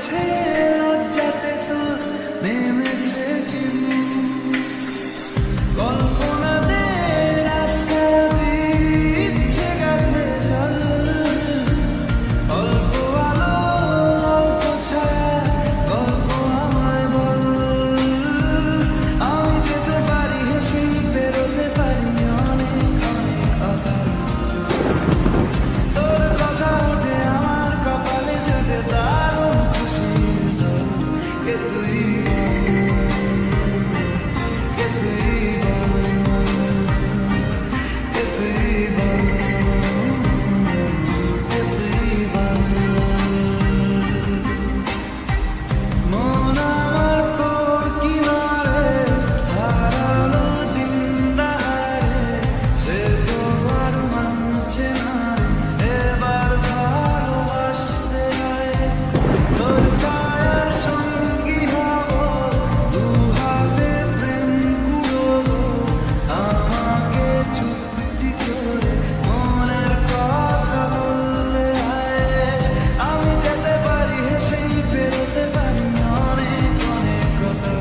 কাছে লজ্জাতে তোর নেমেছে চিন কল্পনাতে আজকা দিচ্ছে গাছে জল অল্প আলো অল্প ছায়া গল্প আমায় বল আমি যেতে পারি হেসে বেরোতে পারি অনেক অনেক অকাল তোর কথা উঠে আমার কপালে জোটে দারুণ খুশির দল কে তুই কে তুই কে তুই কে তুই মন আমার তোর কিনারে হারালো দিন দাহারে সে তো আর মানছে না রে এবার ভালোবাসতে হয় তোর ছায়ার সঙ্গী হব দু হাতে প্রেম কুড়োবো আমাকে চুপটি করে মনের কথা বললে হয় আমি যেতে পারি হেসেই বেরোতে পারি অনেক অনেক কথা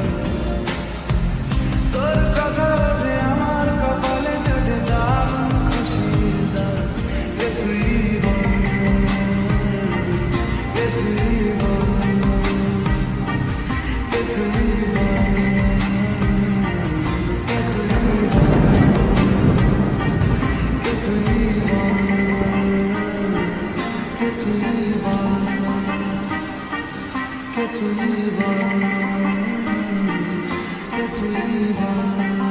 তোর কথা ওঠে আমার কপালে জোটে দারুণ খুশির দল কে তুই কে তুই কে তুই কে তুই কে তুই কে তুই কে তুই